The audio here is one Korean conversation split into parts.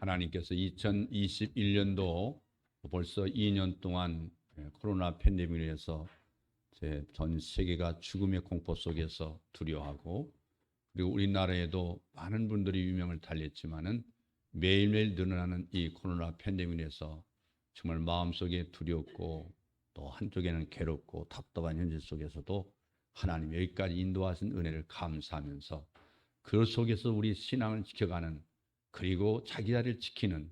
하나님께서 2021년도 벌써 2년 동안 코로나 팬데믹에 의해서 전 세계가 죽음의 공포 속에서 두려워하고, 그리고 우리나라에도 많은 분들이 유명을 달렸지만은 매일매일 늘어나는 이 코로나 팬데믹에서 정말 마음속에 두렵고 또 한쪽에는 괴롭고 답답한 현실 속에서도 하나님이 여기까지 인도하신 은혜를 감사하면서 그 속에서 우리 신앙을 지켜가는, 그리고 자기 자리를 지키는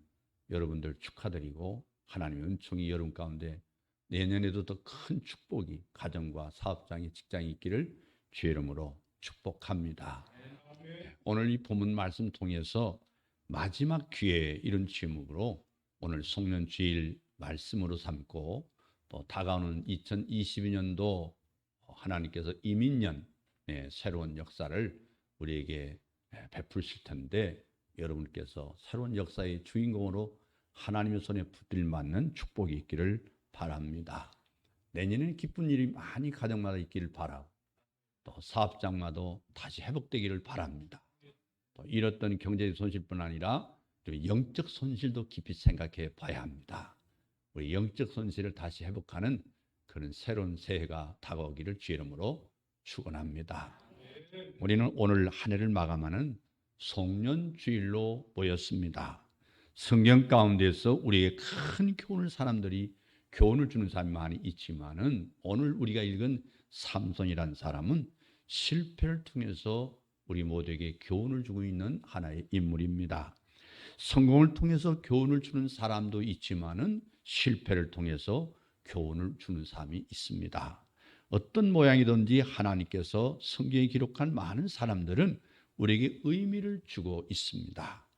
여러분들 축하드리고, 하나님의 은총이 여러분 가운데 내년에도 더 큰 축복이 가정과 사업장에 직장에 있기를 주의 이름으로 축복합니다. 오늘 이 본문 말씀 통해서 마지막 기회, 이런 제목으로 오늘 송년주일 말씀으로 삼고, 또 다가오는 2022년도 하나님께서 이민년 새로운 역사를 우리에게 베푸실 텐데, 여러분께서 새로운 역사의 주인공으로 하나님의 손에 붙들 맞는 축복이 있기를 바랍니다. 내년에는 기쁜 일이 많이 가정마다 있기를 바라고, 또 사업장마다 다시 회복되기를 바랍니다. 또 잃었던 경제적 손실뿐 아니라 영적 손실도 깊이 생각해 봐야 합니다. 우리 영적 손실을 다시 회복하는 그런 새로운 새해가 다가오기를 주의 이름으로 축원합니다. 우리는 오늘 한 해를 마감하는 송년주일로 모였습니다. 성경 가운데서 우리에게 큰 교훈을 주는 사람이 많이 있지만은, 오늘 우리가 읽은 삼손이라는 사람은 실패를 통해서 우리 모두에게 교훈을 주고 있는 하나의 인물입니다. 성공을 통해서 교훈을 주는 사람도 있지만은 실패를 통해서 교훈을 주는 사람이 있습니다. 어떤 모양이든지 하나님께서 성경에 기록한 많은 사람들은 우리에게 의미를 주고 있습니다.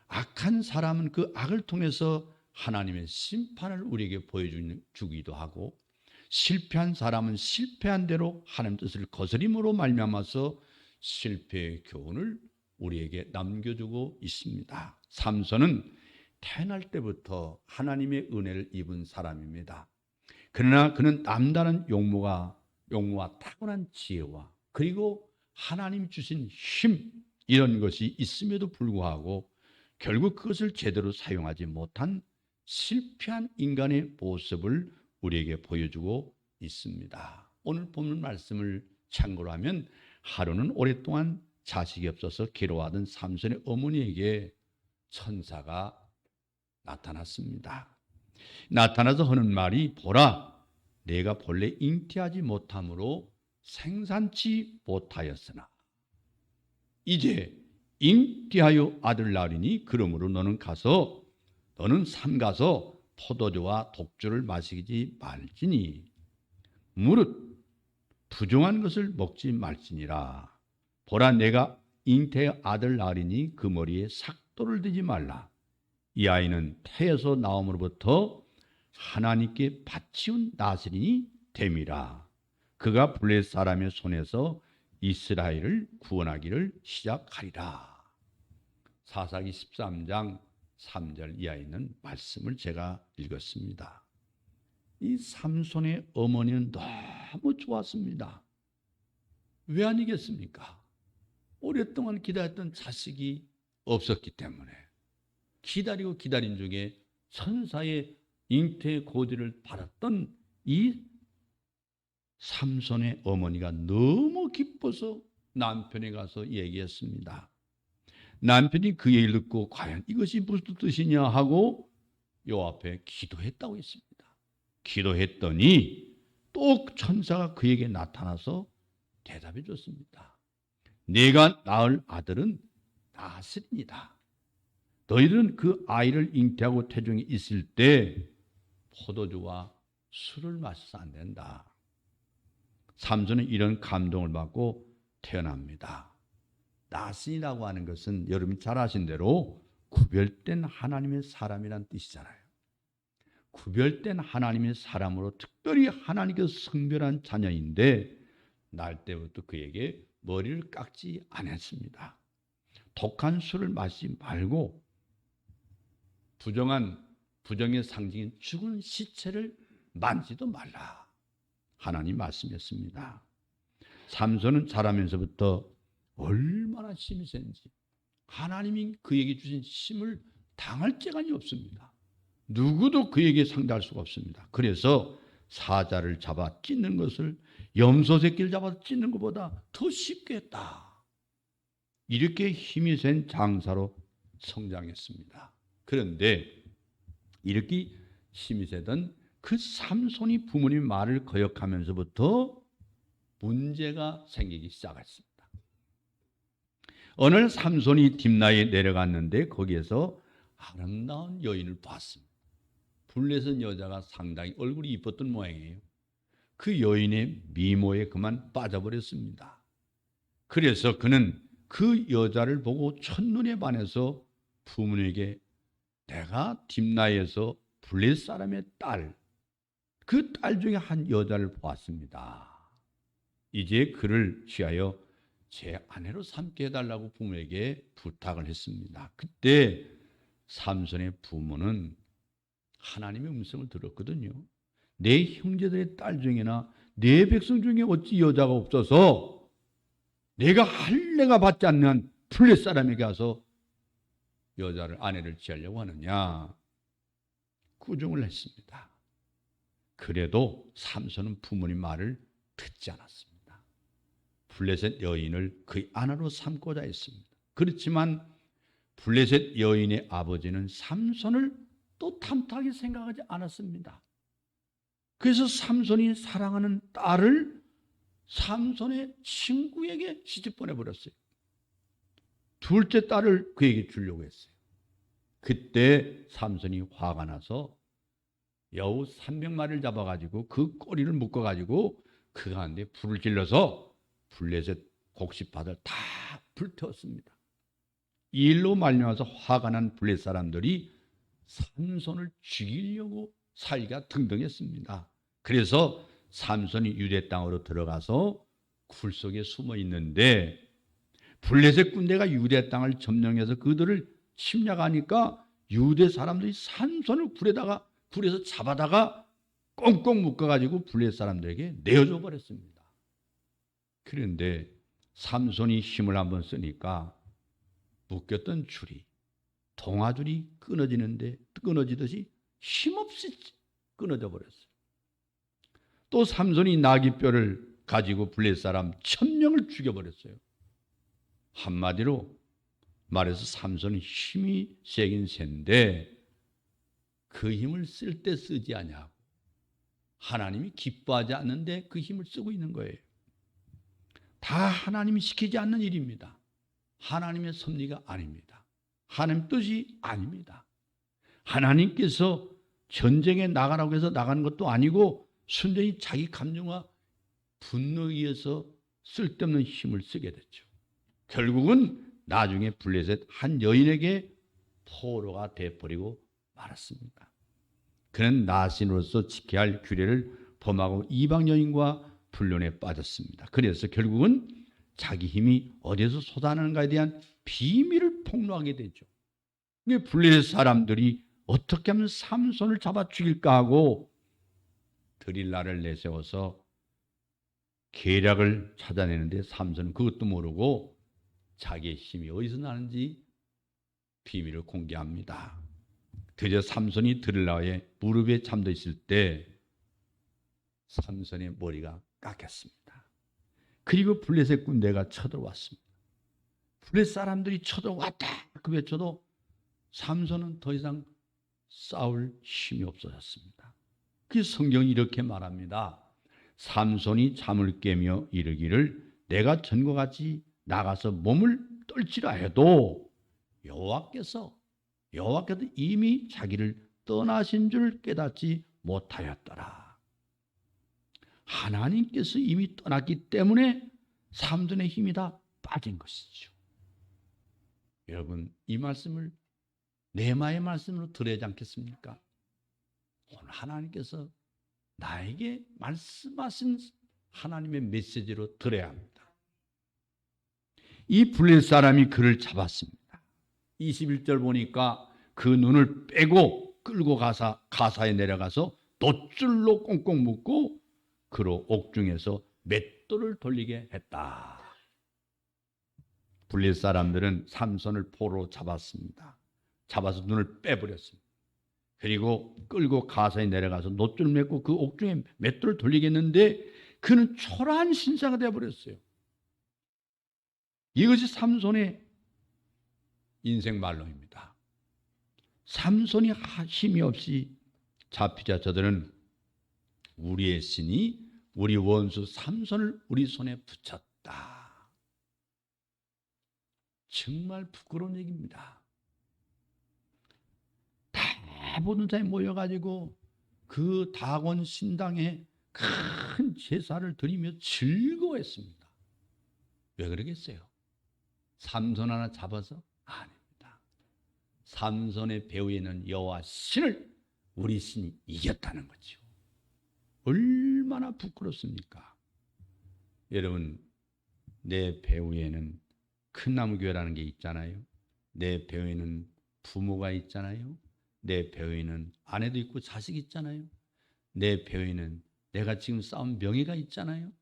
악한 사람은 그 악을 통해서 하나님의 심판을 우리에게 보여주기도 하고, 실패한 사람은 실패한 대로 하나님 뜻을 거스림으로 말미암아서 실패의 교훈을 우리에게 남겨주고 있습니다. 삼손은 태어날 때부터 하나님의 은혜를 입은 사람입니다. 그러나 그는 남다른 용모와 탁월한 지혜와, 그리고 하나님 주신 힘, 이런 것이 있음에도 불구하고 결국 그것을 제대로 사용하지 못한 실패한 인간의 모습을 우리에게 보여주고 있습니다. 오늘 본문 말씀을 참고로 하면, 하루는 오랫동안 자식이 없어서 괴로워하던 삼손의 어머니에게 천사가 나타났습니다. 나타나서 하는 말이, 보라, 내가 본래 잉태하지 못함으로 생산치 못하였으나 이제 잉태하여 아들 낳으리니, 그러므로 너는 삼 가서 포도주와 독주를 마시지 말지니, 무릇 부정한 것을 먹지 말지니라. 보라, 내가 잉태하여 아들 낳으리니 그 머리에 삭도를 대지 말라. 이 아이는 태에서 나옴으로부터 하나님께 바치운 나스린이 됨이라. 그가 블레 사람의 손에서 이스라엘을 구원하기를 시작하리라. 사사기 13장 3절 이하에 있는 말씀을 제가 읽었습니다. 이 삼손의 어머니는 너무 좋았습니다. 왜 아니겠습니까? 오랫동안 기다렸던 자식이 없었기 때문에, 기다리고 기다린 중에 천사의 잉태 고지를 받았던 이 삼손의 어머니가 너무 기뻐서 남편에 가서 얘기했습니다. 남편이 그 얘기를 듣고 과연 이것이 무슨 뜻이냐 하고 요 앞에 기도했다고 했습니다. 기도했더니 또 천사가 그에게 나타나서 대답해 줬습니다. 네가 낳을 아들은 나스린이다. 너희들은 그 아이를 잉태하고 태중에 있을 때 포도주와 술을 마셔서 안 된다. 삼손은 이런 감동을 받고 태어납니다. 나스린이라고 하는 것은 여러분이 잘 아신 대로 구별된 하나님의 사람이란 뜻이잖아요. 구별된 하나님의 사람으로 특별히 하나님께서 성별한 자녀인데, 날 때부터 그에게 머리를 깎지 않았습니다. 독한 술을 마시지 말고 부정의 상징인 죽은 시체를 만지도 말라. 하나님 말씀했습니다. 삼손은 자라면서부터 얼마나 힘이 센지, 하나님이 그에게 주신 힘을 당할 재간이 없습니다. 누구도 그에게 상대할 수가 없습니다. 그래서 사자를 잡아 찢는 것을 염소 새끼를 잡아 찢는 것보다 더 쉽게 했다. 이렇게 힘이 센 장사로 성장했습니다. 그런데 이렇게 힘이 세던 그 삼손이 부모님 말을 거역하면서부터 문제가 생기기 시작했습니다. 어느 날 삼손이 딥나에 내려갔는데 거기에서 아름다운 여인을 봤습니다. 블레셋 여자가 상당히 얼굴이 이뻤던 모양이에요. 그 여인의 미모에 그만 빠져버렸습니다. 그래서 그는 그 여자를 보고 첫눈에 반해서 부모님에게 내가 딥나에서 블레셋 사람의 딸, 그 딸 중에 한 여자를 보았습니다. 이제 그를 취하여 제 아내로 삼게 해달라고 부모에게 부탁을 했습니다. 그때 삼손의 부모는 하나님의 음성을 들었거든요. 내 형제들의 딸 중에나 내 백성 중에 어찌 여자가 없어서 내가 할례가 받지 않는 블레셋 사람에게 가서 여자를 아내를 취하려고 하느냐 꾸중을 했습니다. 그래도 삼손은 부모님 말을 듣지 않았습니다. 블레셋 여인을 그의 아내로 삼고자 했습니다. 그렇지만 블레셋 여인의 아버지는 삼손을 또 탐탁하게 생각하지 않았습니다. 그래서 삼손이 사랑하는 딸을 삼손의 친구에게 시집 보내버렸어요. 둘째 딸을 그에게 주려고 했어요. 그때 삼손이 화가 나서 여우 300마리를 잡아가지고 그 꼬리를 묶어가지고 그 가운데 불을 질러서 블레셋 곡식밭을 다 불태웠습니다. 이 일로 말미암아서 화가 난 블레셋 사람들이 삼손을 죽이려고 살기가 등등했습니다. 그래서 삼손이 유대 땅으로 들어가서 굴 속에 숨어 있는데 블레셋 군대가 유대 땅을 점령해서 그들을 침략하니까 유대 사람들이 삼손을 굴에서 잡아다가 꽁꽁 묶어가지고 블레셋 사람들에게 내어줘 버렸습니다. 그런데 삼손이 힘을 한번 쓰니까 묶였던 줄이 동아줄이 끊어지듯이 힘없이 끊어져 버렸어요. 또 삼손이 나귀뼈를 가지고 블레셋 사람 1000명을 죽여버렸어요. 한마디로 말해서 삼손은 힘이 세긴 센데 그 힘을 쓸 때 쓰지 않냐고 하나님이 기뻐하지 않는데 그 힘을 쓰고 있는 거예요. 다 하나님이 시키지 않는 일입니다. 하나님의 섭리가 아닙니다. 하나님 뜻이 아닙니다. 하나님께서 전쟁에 나가라고 해서 나가는 것도 아니고 순전히 자기 감정과 분노에 의해서 쓸데없는 힘을 쓰게 됐죠. 결국은 나중에 블레셋 한 여인에게 포로가 되어버리고 말았습니다. 그는 나신으로서 지켜야 할 규례를 범하고 이방 여인과 불륜에 빠졌습니다. 그래서 결국은 자기 힘이 어디서 솟아나는가에 대한 비밀을 폭로하게 되죠. 블레셋 사람들이 어떻게 하면 삼손을 잡아 죽일까 하고 드릴라를 내세워서 계략을 찾아내는데 삼손은 그것도 모르고 자기의 힘이 어디서 나는지 비밀을 공개합니다. 드디어 삼손이 드릴라의 무릎에 잠들어 있을 때 삼손의 머리가 깎였습니다. 그리고 블레셋 군대가 쳐들어왔습니다. 블레셋 사람들이 쳐들어왔다 그 외쳐도 삼손은 더 이상 싸울 힘이 없어졌습니다. 그 성경이 이렇게 말합니다. 삼손이 잠을 깨며 이르기를 내가 전과 같이 나가서 몸을 떨치라 해도 여호와께서 이미 자기를 떠나신 줄 깨닫지 못하였더라. 하나님께서 이미 떠났기 때문에 삼손의 힘이 다 빠진 것이죠. 여러분 이 말씀을 네마의 말씀으로 들어야지 않겠습니까? 오늘 하나님께서 나에게 말씀하신 하나님의 메시지로 들어야 합니다. 이 블레셋 사람이 그를 잡았습니다. 21절 보니까 그 눈을 빼고 끌고 가사에 내려가서 돛줄로 꽁꽁 묶고 그로 옥중에서 맷돌을 돌리게 했다. 블레셋 사람들은 삼손을 포로 잡았습니다. 잡아서 눈을 빼버렸습니다. 그리고 끌고 가사에 내려가서 놋줄 맺고 그 옥중에 맷돌을 돌리겠는데 그는 초라한 신사가 되어버렸어요. 이것이 삼손의 인생 말로입니다. 삼손이 힘이 없이 잡히자 저들은 우리의 신이 우리 원수 삼손을 우리 손에 붙였다. 정말 부끄러운 얘기입니다. 모든 사람이 모여가지고 그 다곤 신당에 큰 제사를 드리며 즐거워했습니다. 왜 그러겠어요? 삼손 하나 잡아서? 아닙니다. 삼손의 배후에는 여호와 신을 우리 신이 이겼다는 거죠. 얼마나 부끄럽습니까? 여러분, 내 배후에는 큰 나무교회라는 게 있잖아요. 내 배후에는 부모가 있잖아요. 내 배후에는 아내도 있고 자식이 있잖아요. 내 배후에는 내가 지금 쌓은 명예가 있잖아요.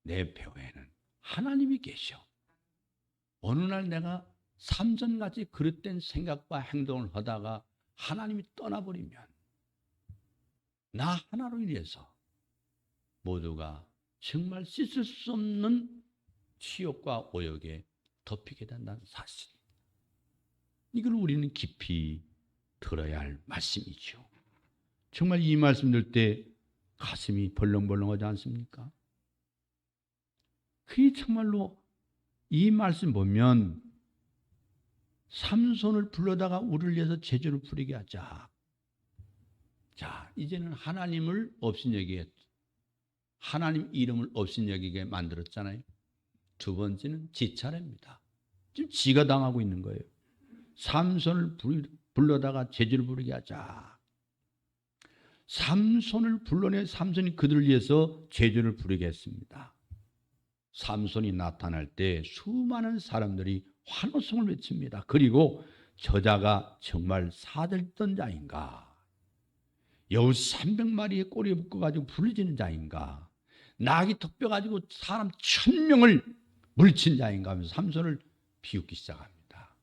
내 배후에는 하나님이 계셔. 어느 날 내가 삼손같이 그릇된 생각과 행동을 하다가 하나님이 떠나버리면 나 하나로 인해서 모두가 정말 씻을 수 없는 치욕과 오욕에 덮이게 된다는 사실. 이걸 우리는 깊이 들어야 할 말씀이죠. 정말 이 말씀 들 때 가슴이 벌렁벌렁하지 않습니까? 그게 정말로 이 말씀 보면 삼손을 불러다가 우리를 위해서 제주를 부리게 하자. 자, 이제는 하나님을 업신여기게, 하나님 이름을 업신여기게 만들었잖아요. 두 번째는 지 차례입니다. 지금 지가 당하고 있는 거예요. 삼손을 불러다가 제주를 부리게 하자. 삼손을 불러내 삼손이 그들을 위해서 제주를 부리게 했습니다. 삼손이 나타날 때 수많은 사람들이 환호성을 외칩니다. 그리고 저자가 정말 사들던 자인가? 여우 300마리의 꼬리에 묶어가지고 부르짖는 자인가? 낙이 덮여가지고 사람 1000명을 물친 자인가 하면서 삼손을 비웃기 시작합니다.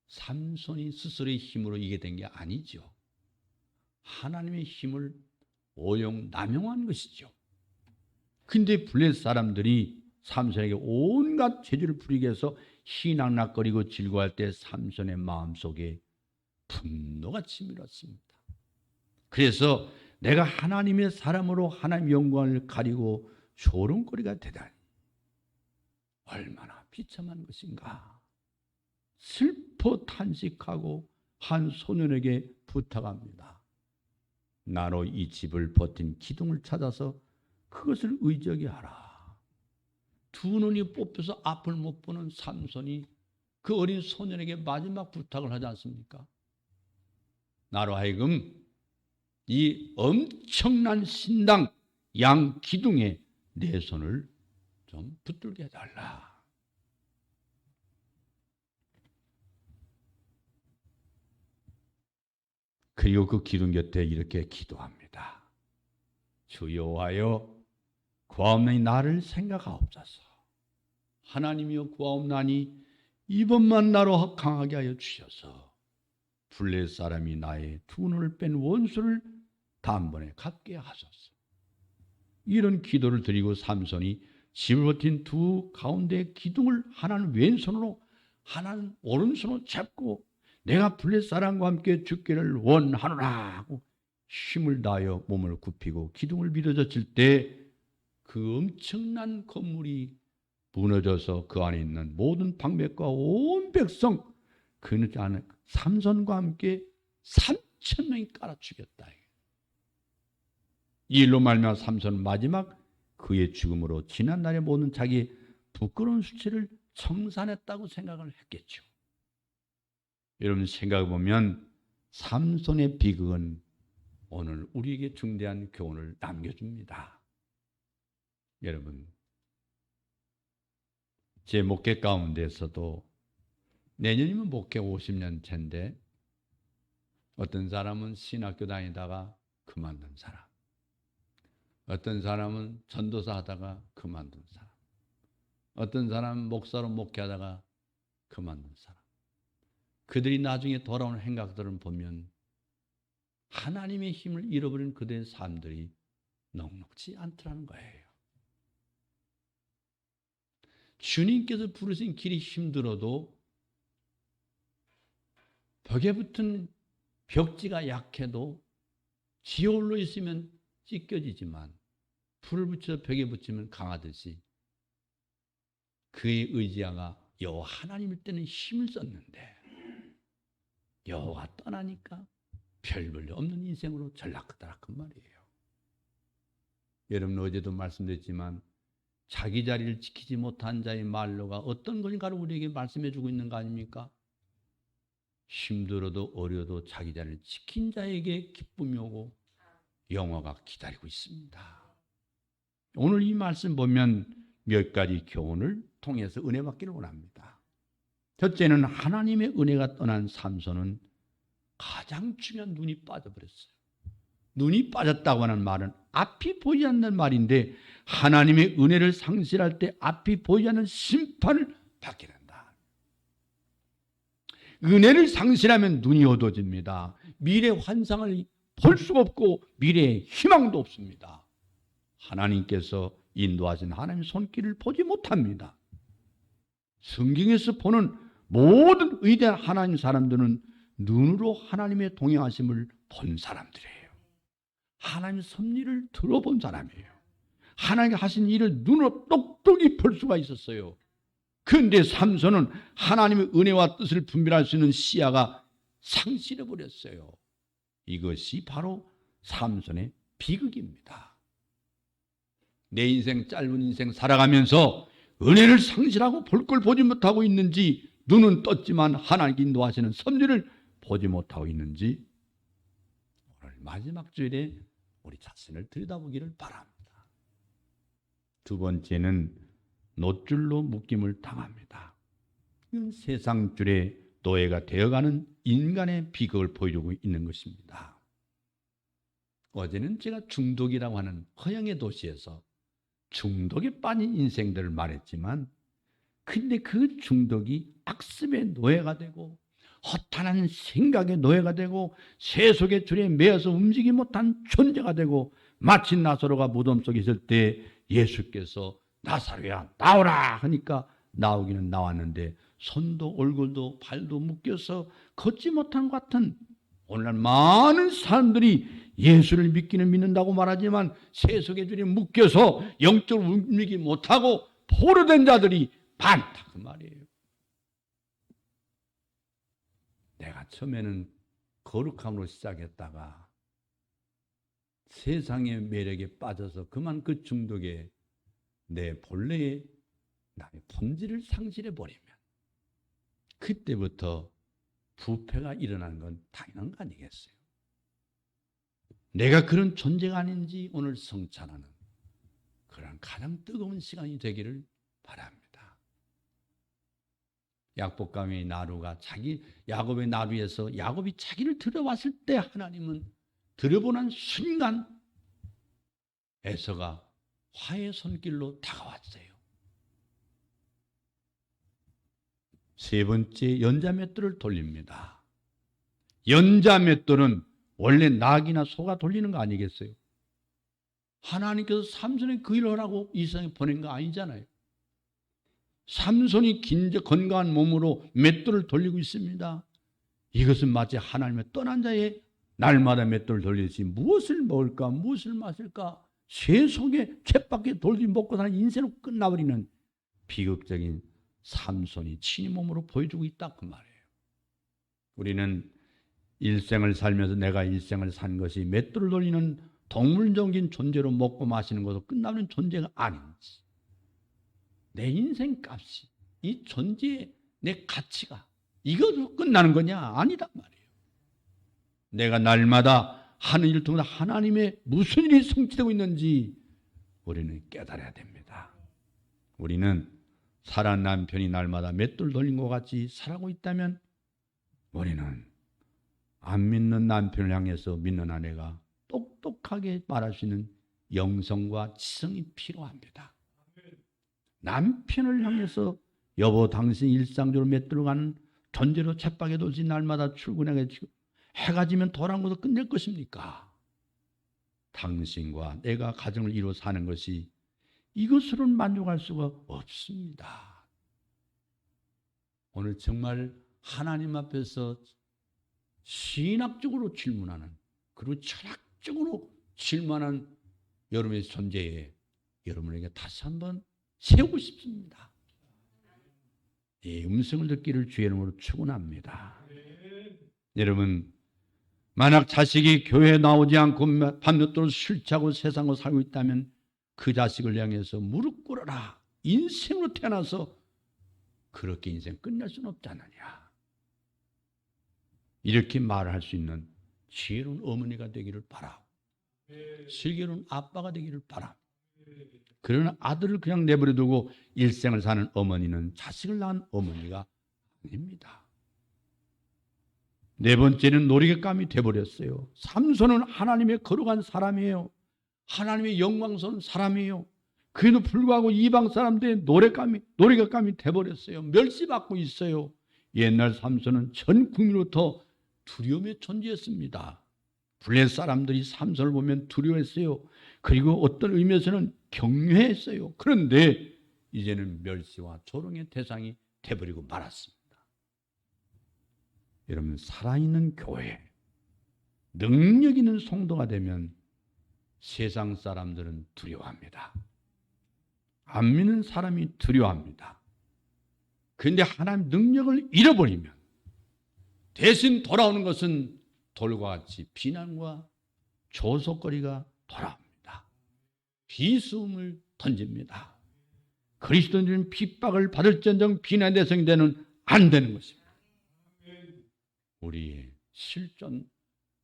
삼손이 스스로의 힘으로 이게 된 게 아니죠. 하나님의 힘을 오용 남용한 것이죠. 근데 블레셋 사람들이 삼손에게 온갖 재주를 부리게 해서 희낙낙거리고 즐거워할 때 삼손의 마음속에 분노가 치밀었습니다. 그래서 내가 하나님의 사람으로 하나님의 영광을 가리고 조롱거리가 되다니 얼마나 비참한 것인가. 슬퍼 탄식하고 한 소년에게 부탁합니다. 나로 이 집을 버틴 기둥을 찾아서 그것을 의지하게 하라. 두 눈이 뽑혀서 앞을 못 보는 삼손이 그 어린 소년에게 마지막 부탁을 하지 않습니까? 나로 하여금 이 엄청난 신당 양 기둥에 내 손을 좀 붙들게 해달라. 그리고 그 기둥 곁에 이렇게 기도합니다. 주 여호와여, 구하옵나니 나를 생각하옵소서. 하나님이여 구하옵나니 이번만 나로 강하게 하여 주셔서 블레셋 사람이 나의 두 눈을 뺀 원수를 단번에 갚게 하소서. 이런 기도를 드리고 삼손이 집을 버틴 두 가운데 기둥을 하나는 왼손으로 하나는 오른손으로 잡고 내가 블레셋 사람과 함께 죽기를 원하노라 하고 힘을 다하여 몸을 굽히고 기둥을 밀어젖힐 때 그 엄청난 건물이 무너져서 그 안에 있는 모든 방백과 온 백성 그 안에 삼손과 함께 3,000명이 깔아 죽였다. 이 일로 말미암아 삼손은 마지막 그의 죽음으로 지난날의 모든 자기 부끄러운 수치를 청산했다고 생각을 했겠죠. 여러분 생각해 보면 삼손의 비극은 오늘 우리에게 중대한 교훈을 남겨줍니다. 여러분, 제 목회 가운데서도 내년이면 목회 50년 차인데 어떤 사람은 신학교 다니다가 그만둔 사람, 어떤 사람은 전도사 하다가 그만둔 사람, 어떤 사람은 목사로 목회하다가 그만둔 사람, 그들이 나중에 돌아오는 행각들을 보면 하나님의 힘을 잃어버린 그들의 삶들이 넉넉지 않더라는 거예요. 주님께서 부르신 길이 힘들어도 벽에 붙은 벽지가 약해도 지올로 있으면 찢겨지지만 불을 붙여 벽에 붙이면 강하듯이 그의 의지가 여호와 하나님일 때는 힘을 썼는데 여호와가 떠나니까 별 볼 일 없는 인생으로 전락하더라그 말이에요. 여러분 어제도 말씀드렸지만 자기 자리를 지키지 못한 자의 말로가 어떤 것인가를 우리에게 말씀해 주고 있는 거 아닙니까? 힘들어도 어려도 자기 자리를 지킨 자에게 기쁨이 오고 영화가 기다리고 있습니다. 오늘 이 말씀 보면 몇 가지 교훈을 통해서 은혜 받기를 원합니다. 첫째는 하나님의 은혜가 떠난 삼손은 가장 중요한 눈이 빠져버렸어요. 눈이 빠졌다고 하는 말은 앞이 보이지 않는 말인데 하나님의 은혜를 상실할 때 앞이 보이지 않는 심판을 받게 된다. 은혜를 상실하면 눈이 어두워집니다. 미래 환상을 볼 수가 없고 미래의 희망도 없습니다. 하나님께서 인도하신 하나님의 손길을 보지 못합니다. 성경에서 보는 모든 위대한 하나님 사람들은 눈으로 하나님의 동행하심을 본 사람들이에요. 하나님의 섭리를 들어본 사람이에요. 하나님이 하신 일을 눈으로 똑똑히 볼 수가 있었어요. 그런데 삼손은 하나님의 은혜와 뜻을 분별할 수 있는 시야가 상실해버렸어요. 이것이 바로 삼손의 비극입니다. 내 인생 짧은 인생 살아가면서 은혜를 상실하고 볼 걸 보지 못하고 있는지, 눈은 떴지만 하나님께 인도하시는 섭리를 보지 못하고 있는지 오늘 마지막 주일에 우리 자신을 들여다보기를 바랍니다. 두 번째는 노줄로 묶임을 당합니다. 이건 세상 줄에 노예가 되어가는 인간의 비극을 보여주고 있는 것입니다. 어제는 제가 중독이라고 하는 허영의 도시에서 중독에 빠진 인생들을 말했지만, 근데 그 중독이 악습의 노예가 되고 허탄한 생각의 노예가 되고 세속의 줄에 매여서 움직이지 못한 존재가 되고, 마치 나사로가 무덤 속에 있을 때 예수께서 나사로야 나오라 하니까 나오기는 나왔는데 손도 얼굴도 발도 묶여서 걷지 못한 것 같은, 오늘날 많은 사람들이 예수를 믿기는 믿는다고 말하지만 세속의 줄에 묶여서 영적으로 움직이지 못하고 포로된 자들이 많다 그 말이에요. 내가 처음에는 거룩함으로 시작했다가 세상의 매력에 빠져서 그만 그 중독에 내 본래의 나의 본질을 상실해 버리면 그때부터 부패가 일어나는 건 당연한 거 아니겠어요? 내가 그런 존재가 아닌지 오늘 성찬하는 그런 가장 뜨거운 시간이 되기를 바랍니다. 약복강의 나루가 야곱의 나루에서 야곱이 자기를 들여왔을 때 하나님은 들여보는 순간 에서가 화의 손길로 다가왔어요. 세 번째, 연자맷돌을 돌립니다. 연자맷돌은 원래 낙이나 소가 돌리는 거 아니겠어요? 하나님께서 삼손의 그 일을 하라고 이 세상에 보낸 거 아니잖아요. 삼손이 건강한 몸으로 맷돌을 돌리고 있습니다. 이것은 마치 하나님의 떠난 자의 날마다 맷돌을 돌리듯이 무엇을 먹을까, 무엇을 마실까, 세속에 쳇바퀴 돌지 먹고 사는 인생으로 끝나버리는 비극적인 삼손이 친히 몸으로 보여주고 있다 그 말이에요. 우리는 일생을 살면서 내가 일생을 산 것이 맷돌을 돌리는 동물적인 존재로 먹고 마시는 것으로 끝나는 존재가 아닌지, 내 인생 값이, 이 존재의 내 가치가 이것으로 끝나는 거냐? 아니다 말이에요. 내가 날마다 하는 일을 통해 하나님의 무슨 일이 성취되고 있는지 우리는 깨달아야 됩니다. 우리는 살아난 남편이 날마다 맷돌 돌린 것 같이 살아가고 있다면 우리는 안 믿는 남편을 향해서 믿는 아내가 똑똑하게 말할 수 있는 영성과 지성이 필요합니다. 남편을 향해서 여보 당신 일상적으로 맷돌 가는 전제로 쳇박에 돌지 날마다 출근해 지고 해가 지면 돌아온 것도 끝낼 것입니까? 당신과 내가 가정을 이루어 사는 것이 이것으로는 만족할 수가 없습니다. 오늘 정말 하나님 앞에서 신학적으로 질문하는, 그리고 철학적으로 질문하는 여러분의 존재에 여러분에게 다시 한번 세우고 싶습니다. 이 음성을 듣기를 주의 이름으로 축원합니다. 여러분, 만약 자식이 교회에 나오지 않고 밤늦도록 술 취하고 세상으로 살고 있다면 그 자식을 향해서 무릎 꿇어라. 인생으로 태어나서 그렇게 인생 끝낼 수는 없지 않느냐. 이렇게 말할 수 있는 지혜로운 어머니가 되기를 바라고, 슬기로운 아빠가 되기를 바랍니다. 그러나 아들을 그냥 내버려 두고 일생을 사는 어머니는 자식을 낳은 어머니가 아닙니다. 네 번째는 노리개감이 되어버렸어요. 삼손은 하나님의 거룩한 사람이에요. 하나님의 영광스러운 사람이에요. 그에도 불구하고 이방 사람들의 노리개감이 되어버렸어요. 멸시받고 있어요. 옛날 삼손은 전 국민으로부터 두려움의 존재였습니다. 블레 사람들이 삼손을 보면 두려워했어요. 그리고 어떤 의미에서는 경외했어요. 그런데 이제는 멸시와 조롱의 대상이 되어버리고 말았습니다. 여러분, 살아있는 교회, 능력 있는 성도가 되면 세상 사람들은 두려워합니다. 안 믿는 사람이 두려워합니다. 그런데 하나님 능력을 잃어버리면 대신 돌아오는 것은 돌과 같이 비난과 조속거리가 돌아옵니다. 비수음을 던집니다. 그리스도인들은 핍박을 받을지언정 비난의 대상이 되는 안 되는 것입니다. 우리의 실존,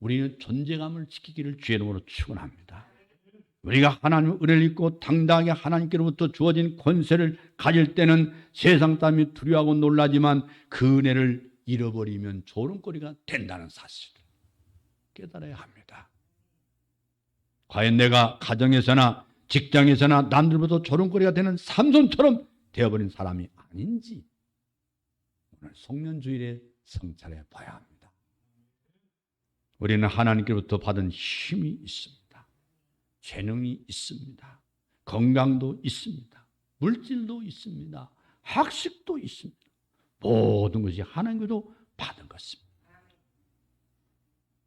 우리는 존재감을 지키기를 주의 이름으로 축원합니다. 우리가 하나님의 은혜를 입고 당당하게 하나님께로부터 주어진 권세를 가질 때는 세상 사람이 두려워하고 놀라지만 그 은혜를 잃어버리면 조롱거리가 된다는 사실을 깨달아야 합니다. 과연 내가 가정에서나 직장에서나 남들보다 조롱거리가 되는 삼손처럼 되어버린 사람이 아닌지 오늘 송년주일에 성찰해 봐야 합니다. 우리는 하나님께로부터 받은 힘이 있습니다. 재능이 있습니다. 건강도 있습니다. 물질도 있습니다. 학식도 있습니다. 모든 것이 하나님께로 받은 것입니다.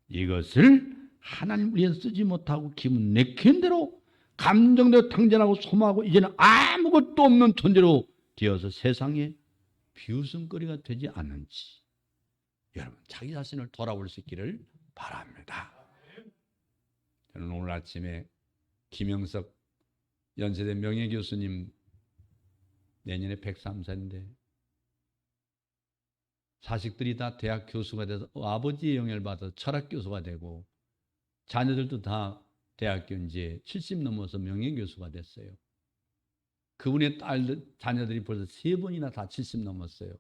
이것을 하나님 위해서 쓰지 못하고 기분 내키는 대로 감정대로 탕진하고 소모하고 이제는 아무것도 없는 존재로 되어서 세상에 비웃음거리가 되지 않는지 여러분 자기 자신을 돌아볼 수 있기를 바랍니다. 저는 오늘 아침에 김영석 연세대 명예교수님 내년에 103세인데 자식들이 다 대학 교수가 돼서 아버지의 영향을 받아서 철학 교수가 되고 자녀들도 다 대학교 이제 70 넘어서 명예교수가 됐어요. 그분의 자녀들이 벌써 3번이나 다 70 넘었어요.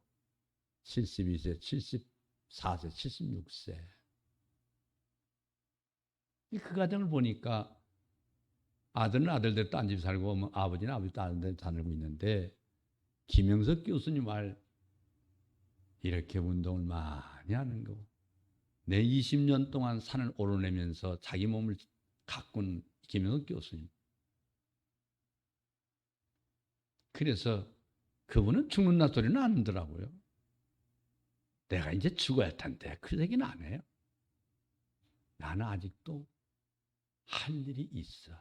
72세, 74세, 76세. 그 가정을 보니까 아들은 아들대로 딴 집 살고 아버지는 아버지 딴 집 살고 있는데 김영석 교수님 말 이렇게 운동을 많이 하는 거고 내 20년 동안 산을 오르내면서 자기 몸을 가꾼 김영석 교수님. 그래서 그분은 죽는 날 소리는 안 하더라고요. 내가 이제 죽어야 할 텐데 그 얘기는 안 해요. 나는 아직도 할 일이 있어.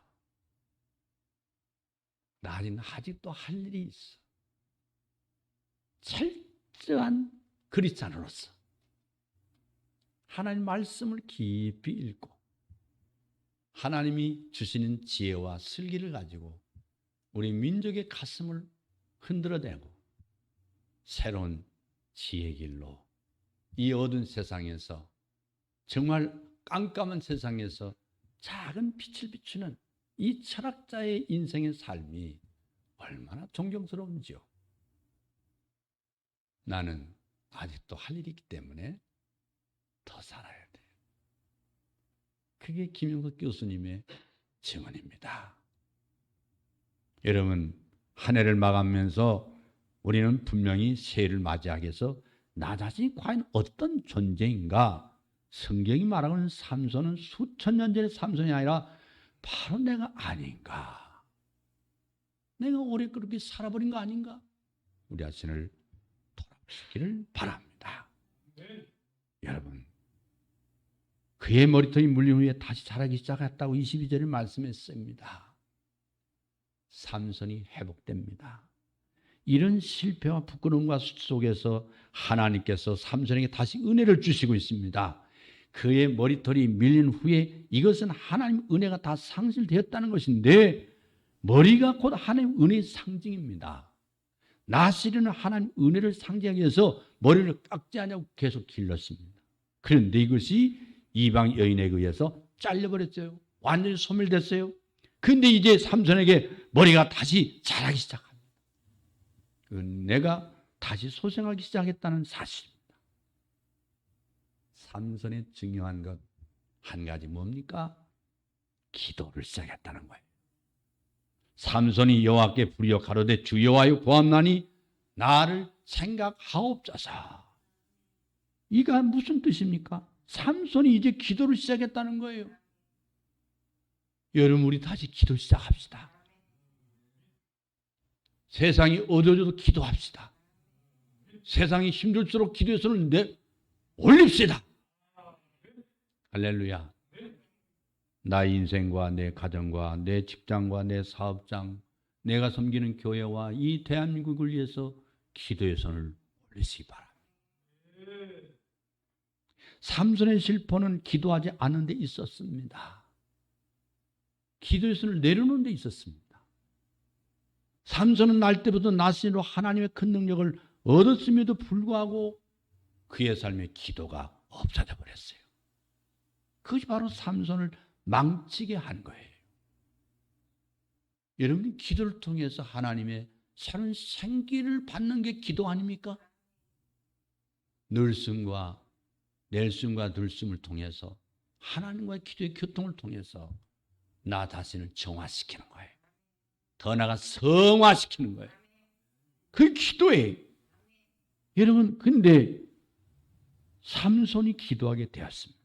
나는 아직도 할 일이 있어. 철저한 그리스도인으로서 하나님 말씀을 깊이 읽고 하나님이 주시는 지혜와 슬기를 가지고 우리 민족의 가슴을 흔들어대고 새로운 지혜의 길로 이 어두운 세상에서 정말 깜깜한 세상에서 작은 빛을 비추는 이 철학자의 인생의 삶이 얼마나 존경스러운지요. 나는 아직도 할 일이 있기 때문에 더 살아야 돼. 그게 김영석 교수님의 증언입니다. 여러분, 한 해를 마감하면서 우리는 분명히 새해를 맞이하기 위해서 나 자신이 과연 어떤 존재인가? 성경이 말하고 있는 삼손은 수천 년 전의 삼손이 아니라 바로 내가 아닌가? 내가 오래 그렇게 살아버린 거 아닌가? 우리 자신을 돌아보시기를 바랍니다. 여러분, 그의 머리털이 물린 후에 다시 자라기 시작했다고 22절에 말씀했습니다. 삼손이 회복됩니다. 이런 실패와 부끄러움과 속에서 하나님께서 삼손에게 다시 은혜를 주시고 있습니다. 그의 머리털이 밀린 후에 이것은 하나님 은혜가 다 상실되었다는 것인데, 머리가 곧 하나님 은혜의 상징입니다. 나시르는 하나님 은혜를 상징하기 위해서 머리를 깎지 않냐고 계속 길렀습니다. 그런데 이것이 이방 여인에 의해서 잘려버렸어요. 완전히 소멸됐어요. 그런데 이제 삼손에게 머리가 다시 자라기 시작합니다. 은혜가 다시 소생하기 시작했다는 사실입니다. 삼손의 중요한 것 한 가지 뭡니까? 기도를 시작했다는 거예요. 삼손이 여호와께 부르짖어 가로되 주 여호와여 구함나니 나를 생각하옵소서. 이가 무슨 뜻입니까? 삼손이 이제 기도를 시작했다는 거예요. 여러분, 우리 다시 기도 시작합시다. 세상이 어두워져도 기도합시다. 세상이 힘들수록 기도의 손을 올립시다. 할렐루야. 나의 인생과 내 가정과 내 직장과 내 사업장, 내가 섬기는 교회와 이 대한민국을 위해서 기도의 손을 올리시기 바랍니다. 삼손의 실패는 기도하지 않은 데 있었습니다. 기도의 손을 내려놓은 데 있었습니다. 삼손은 날 때부터 나시로 하나님의 큰 능력을 얻었음에도 불구하고 그의 삶에 기도가 없어져 버렸어요. 그것이 바로 삼손을 망치게 한 거예요. 여러분이 기도를 통해서 하나님의 새로운 생기를 받는 게 기도 아닙니까? 늘숨과 낼숨과 들숨을 통해서 하나님과의 기도의 교통을 통해서 나 자신을 정화시키는 거예요. 더 나아가 성화시키는 거예요. 그게 기도예요. 여러분, 근데 삼손이 기도하게 되었습니다.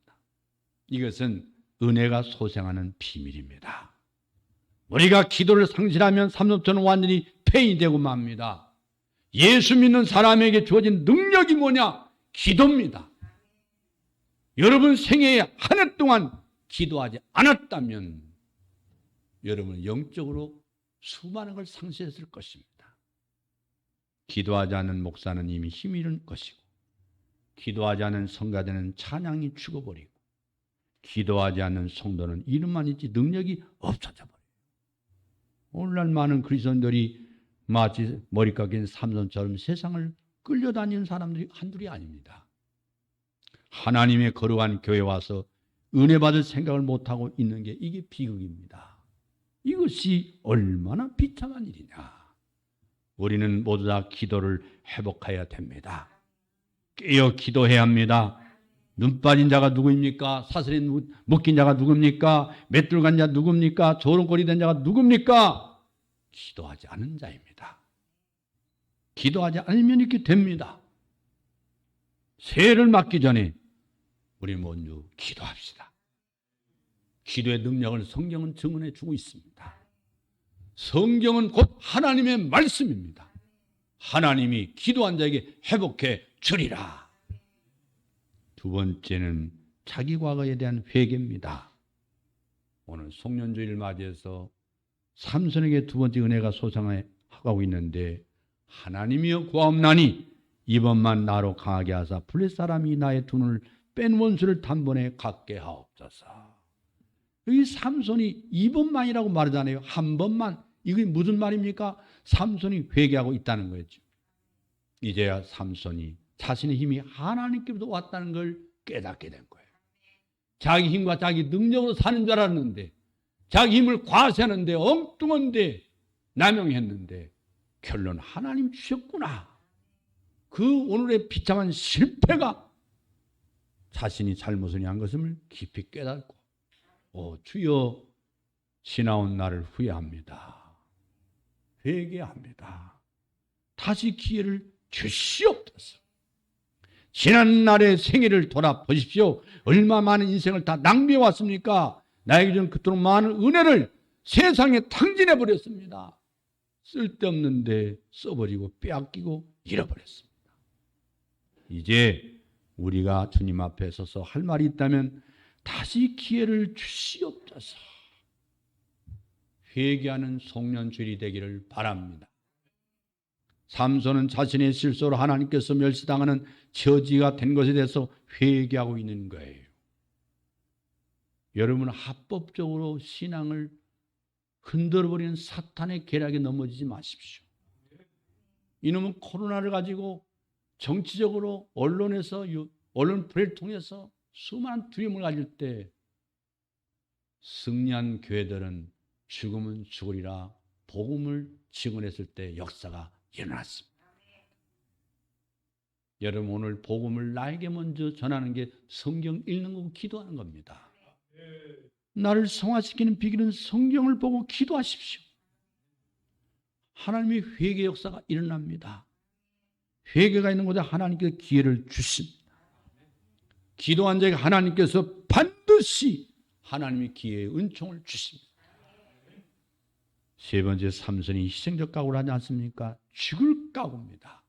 이것은 은혜가 소생하는 비밀입니다. 우리가 기도를 상실하면 삼손처럼 완전히 폐인이 되고 맙니다. 예수 믿는 사람에게 주어진 능력이 뭐냐? 기도입니다. 여러분 생애에 한 해 동안 기도하지 않았다면 여러분은 영적으로 수많은 걸 상실했을 것입니다. 기도하지 않는 목사는 이미 힘이 잃은 것이고, 기도하지 않는 성가대는 찬양이 죽어버리고, 기도하지 않는 성도는 이름만 있지 능력이 없어져 버려요. 오늘날 많은 그리스도인들이 마치 머리 깎인 삼손처럼 세상을 끌려다니는 사람들이 한둘이 아닙니다. 하나님의 거룩한 교회에 와서 은혜 받을 생각을 못하고 있는 게 이게 비극입니다. 이것이 얼마나 비참한 일이냐. 우리는 모두 다 기도를 회복해야 됩니다. 깨어 기도해야 합니다. 눈 빠진 자가 누구입니까? 사슬에 묶인 자가 누굽니까? 맷돌 간 자 누굽니까? 조롱거리 된 자가 누굽니까? 기도하지 않은 자입니다. 기도하지 않으면 이렇게 됩니다. 새해를 맞기 전에 우리 모두 기도합시다. 기도의 능력을 성경은 증언해 주고 있습니다. 성경은 곧 하나님의 말씀입니다. 하나님이 기도한 자에게 회복해 주리라. 두 번째는 자기 과거에 대한 회개입니다. 오늘 송년주의를 맞이해서 삼손에게 두 번째 은혜가 소생하고 있는데, 하나님이여 구하옵나니 이번만 나로 강하게 하사 블레 사람이 나의 두 눈을 뺀 원수를 단번에 갖게 하옵소서. 여기 삼손이 이번만이라고 말하잖아요. 한 번만. 이게 무슨 말입니까? 삼손이 회개하고 있다는 거였죠. 이제야 삼손이 자신의 힘이 하나님께로부터 왔다는 걸 깨닫게 된 거예요. 자기 힘과 자기 능력으로 사는 줄 알았는데, 자기 힘을 과시하는데, 엉뚱한데 남용했는데 결론 하나님 주셨구나. 그 오늘의 비참한 실패가 자신이 잘못을 한 것을 깊이 깨닫고, 주여 지나온 나를 후회합니다. 회개합니다. 다시 기회를 주시옵소서. 지난 날의 생애를 돌아보십시오. 얼마 많은 인생을 다 낭비해 왔습니까? 나에게 준 그토록 많은 은혜를 세상에 탕진해 버렸습니다. 쓸데없는데 써버리고 빼앗기고 잃어버렸습니다. 이제 우리가 주님 앞에 서서 할 말이 있다면 다시 기회를 주시옵소서. 회개하는 송년주일이 되기를 바랍니다. 삼손은 자신의 실수로 하나님께서 멸시당하는 처지가 된 것에 대해서 회개하고 있는 거예요. 여러분, 합법적으로 신앙을 흔들어버리는 사탄의 계략에 넘어지지 마십시오. 이놈은 코로나를 가지고 정치적으로 언론에서 언론 플레이를 통해서 수많은 두려움을 가질 때 승리한 교회들은 죽으면 죽으리라 복음을 증언했을 때 역사가 일어났습니다. 여러분, 오늘 복음을 나에게 먼저 전하는 게 성경 읽는 거고 기도하는 겁니다. 나를 성화시키는 비결은 성경을 보고 기도하십시오. 하나님의 회개 역사가 일어납니다. 회개가 있는 곳에 하나님께서 기회를 주십니다. 기도한 자에게 하나님께서 반드시 하나님의 기회의 은총을 주십니다. 세 번째, 삼손이 희생적 각오를 하지 않습니까? 죽을 각오입니다.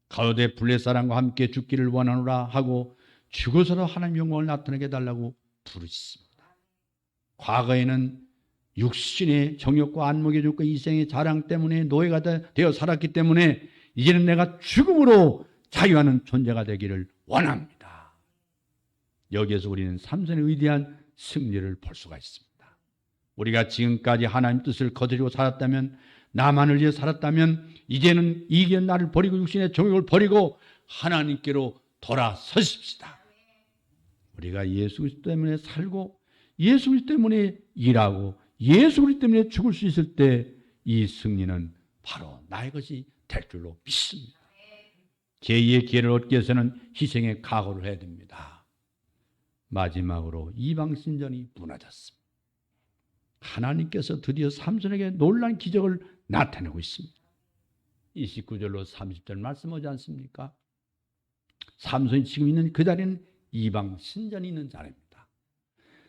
가우대 블레사람과 함께 죽기를 원하노라 하고 죽어서도 하나님의 영광을 나타내게 해달라고 부르짖습니다. 과거에는 육신의 정욕과 안목의 욕과 이생의 자랑 때문에 노예가 되어 살았기 때문에 이제는 내가 죽음으로 자유하는 존재가 되기를 원합니다. 여기에서 우리는 삼손의 위대한 승리를 볼 수가 있습니다. 우리가 지금까지 하나님 뜻을 거스르고 살았다면, 나만을 위해 살았다면 이제는 이게 나를 버리고 육신의 정욕을 버리고 하나님께로 돌아서십시다. 우리가 예수 그리스도 때문에 살고 예수 그리스도 때문에 일하고 예수 그리스도 때문에 죽을 수 있을 때 이 승리는 바로 나의 것이 될 줄로 믿습니다. 제2의 기회를 얻기 위해서는 희생의 각오를 해야 됩니다. 마지막으로 이방신전이 무너졌습니다. 하나님께서 드디어 삼손에게 놀라운 기적을 나타내고 있습니다. 29절로 30절 말씀하지 않습니까? 삼손이 지금 있는 그 자리는 이방신전이 있는 자리입니다.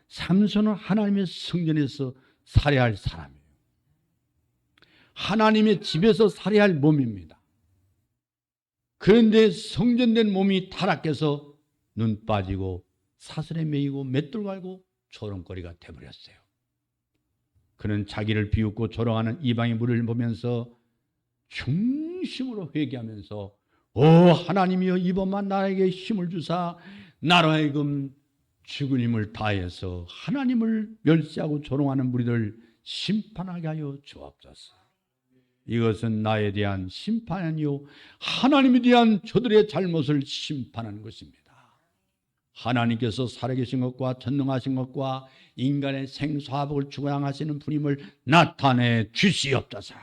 삼손은 하나님의 성전에서 살해야 할 사람이에요. 하나님의 집에서 살해야 할 몸입니다. 그런데 성전된 몸이 타락해서 눈 빠지고 사슬에 매이고 맷돌 갈고 조롱거리가 되어버렸어요. 그는 자기를 비웃고 조롱하는 이방의 무리를 보면서 중심으로 회개하면서 하나님이여, 이번만 나에게 힘을 주사 나로 하여금 죽은 힘을 다해서 하나님을 멸시하고 조롱하는 무리들 심판하게 하여 주옵소서. 이것은 나에 대한 심판이 아니요 하나님에 대한 저들의 잘못을 심판하는 것입니다. 하나님께서 살아계신 것과 전능하신 것과 인간의 생사복을 주관하시는 분임을 나타내 주시옵소서.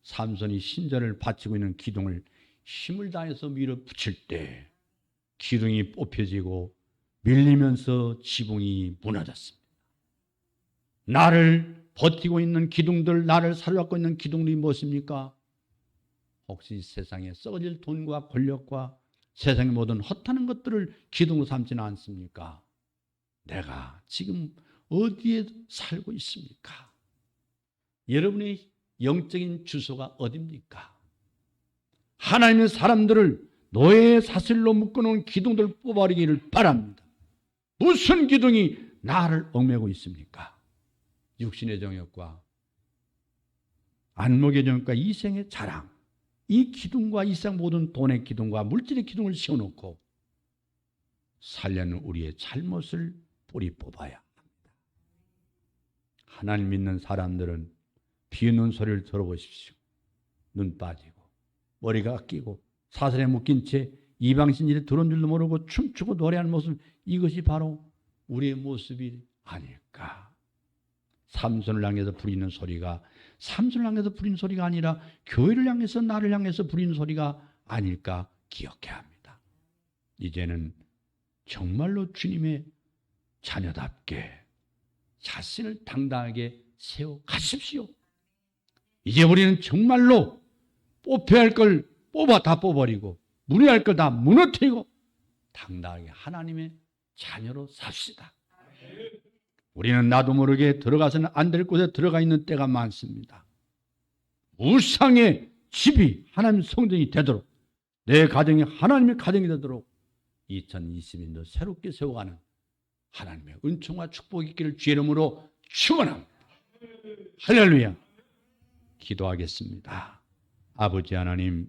삼손이 신전을 바치고 있는 기둥을 힘을 다해서 밀어붙일 때 기둥이 뽑혀지고 밀리면서 지붕이 무너졌습니다. 나를 버티고 있는 기둥들, 나를 사로잡고 있는 기둥들이 무엇입니까? 혹시 세상에 썩어질 돈과 권력과 세상의 모든 헛하는 것들을 기둥으로 삼지는 않습니까? 내가 지금 어디에 살고 있습니까? 여러분의 영적인 주소가 어디입니까? 하나님의 사람들을 노예의 사슬로 묶어놓은 기둥들을 뽑아버리기를 바랍니다. 무슨 기둥이 나를 얽매고 있습니까? 육신의 정욕과 안목의 정욕과 이생의 자랑, 이 기둥과 이 세상 모든 돈의 기둥과 물질의 기둥을 씌워놓고 살려는 우리의 잘못을 뿌리 뽑아야 합니다. 하나님 믿는 사람들은 비웃는 소리를 들어보십시오. 눈 빠지고 머리가 끼고 사슬에 묶인 채 이방신들이 들어온 줄도 모르고 춤추고 노래하는 모습, 이것이 바로 우리의 모습이 아닐까. 삼손을 향해서 부리는 소리가 삼손을 향해서 부리는 소리가 아니라 교회를 향해서, 나를 향해서 부리는 소리가 아닐까 기억해야 합니다. 이제는 정말로 주님의 자녀답게 자신을 당당하게 세워 가십시오. 이제 우리는 정말로 뽑혀야 할 걸 다 뽑아버리고 무리할 걸 다 무너뜨리고 당당하게 하나님의 자녀로 삽시다. 우리는 나도 모르게 들어가서는 안 될 곳에 들어가 있는 때가 많습니다. 우상의 집이 하나님 성전이 되도록, 내 가정이 하나님의 가정이 되도록 2020년도 새롭게 세워가는 하나님의 은총과 축복이 있기를 주의 이름으로 축원합니다. 할렐루야. 기도하겠습니다. 아버지 하나님,